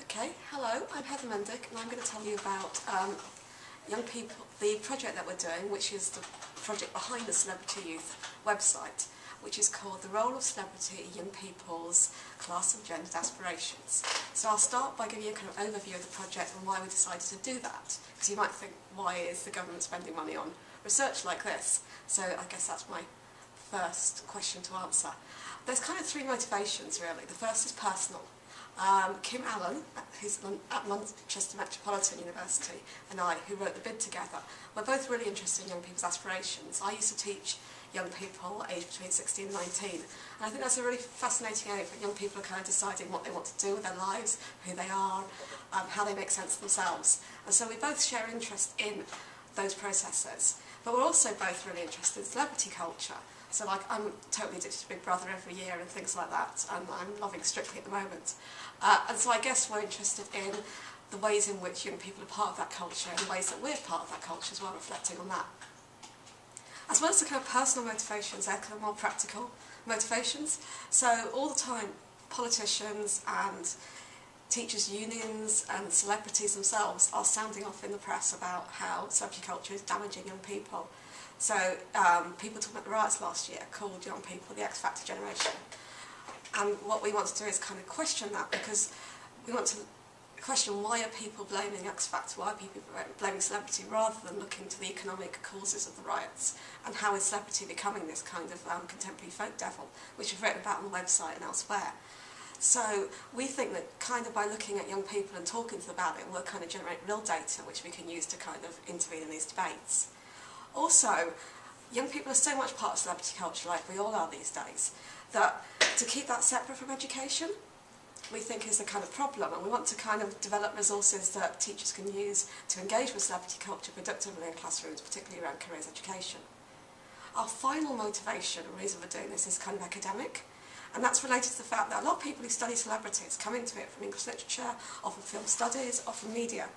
Okay, hello, I'm Mendick and I'm going to tell you about young people, the project that we're doing, which is the project behind the Celebrity Youth website, which is called The Role of Celebrity in Young People's Class and Gendered Aspirations. So I'll start by giving you a kind of overview of the project and why we decided to do that. Because you might think, why is the government spending money on research like this? So I guess that's my first question to answer. There's kind of three motivations really. The first is personal. Kim Allen, who's at Manchester Metropolitan University, and I, who wrote the bid together, we're both really interested in young people's aspirations. I used to teach young people aged between 16 and 19, and I think that's a really fascinating area for young people are kind of deciding what they want to do with their lives, who they are, how they make sense of themselves. And so we both share interest in those processes, but we're also both really interested in celebrity culture. So like I'm totally addicted to Big Brother every year and things like that, and I'm loving Strictly at the moment. And so I guess we're interested in the ways in which young people are part of that culture and the ways that we're part of that culture as well, reflecting on that. As well as the kind of personal motivations, they're kind of more practical motivations. So all the time politicians and teachers' unions and celebrities themselves are sounding off in the press about how celebrity culture is damaging young people. So people talking about the riots last year called young people the X Factor generation. And what we want to do is kind of question that, because we want to question why are people blaming X Factor, why are people blaming celebrity, rather than looking to the economic causes of the riots, and how is celebrity becoming this kind of contemporary folk devil, which we've written about on the website and elsewhere. So we think that kind of by looking at young people and talking to them about it, we'll kind of generate real data which we can use to kind of intervene in these debates. Also, young people are so much part of celebrity culture, like we all are these days, that to keep that separate from education, we think is a kind of problem, and we want to kind of develop resources that teachers can use to engage with celebrity culture productively in classrooms, particularly around careers education. Our final motivation and reason for doing this is kind of academic, and that's related to the fact that a lot of people who study celebrities come into it from English literature, often film studies, often media.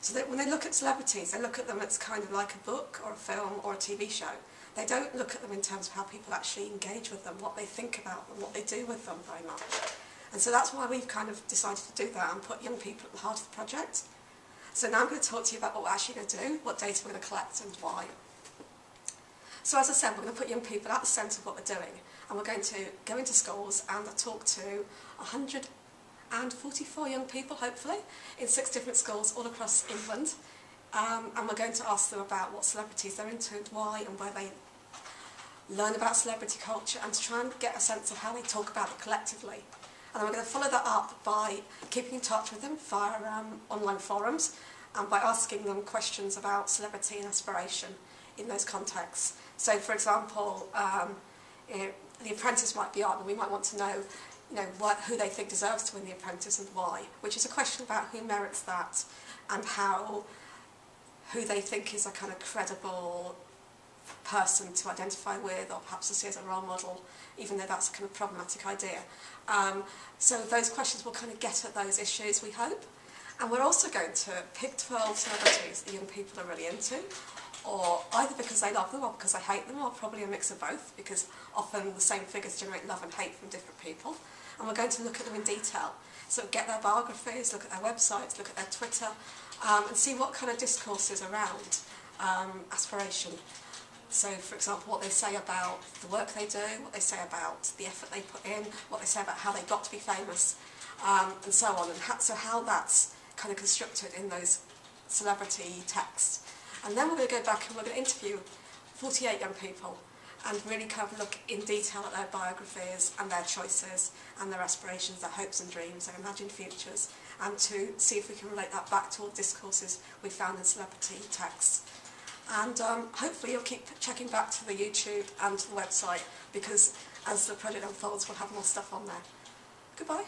So that when they look at celebrities, they look at them as kind of like a book or a film or a TV show. They don't look at them in terms of how people actually engage with them, what they think about them, what they do with them very much. And so that's why we've kind of decided to do that and put young people at the heart of the project. So now I'm going to talk to you about what we're actually going to do, what data we're going to collect and why. So as I said, we're going to put young people at the centre of what we're doing, and we're going to go into schools and talk to 144 young people, hopefully, in 6 different schools all across England. And we're going to ask them about what celebrities they're into, why, and where they learn about celebrity culture, and to try and get a sense of how they talk about it collectively. And then we're going to follow that up by keeping in touch with them via online forums, and by asking them questions about celebrity and aspiration in those contexts. So, for example, The Apprentice might be on, and we might want to know, who they think deserves to win The Apprentice and why, which is a question about who merits that and who they think is a kind of credible person to identify with, or perhaps to see as a role model, even though that's a kind of problematic idea. So those questions will kind of get at those issues, we hope. And we're also going to pick 12 celebrities that young people are really into, or either because they love them or because they hate them, or probably a mix of both, because often the same figures generate love and hate from different people. And we're going to look at them in detail. So get their biographies, look at their websites, look at their Twitter, and see what kind of discourse is around aspiration. So, for example, what they say about the work they do, what they say about the effort they put in, what they say about how they got to be famous, and so on, and how that's kind of constructed in those celebrity texts. And then we're going to go back and we're going to interview 48 young people and really kind of look in detail at their biographies and their choices and their aspirations, their hopes and dreams, their imagined futures, and to see if we can relate that back to all the discourses we found in celebrity texts. And hopefully you'll keep checking back to the YouTube and to the website, because as the project unfolds we'll have more stuff on there. Goodbye.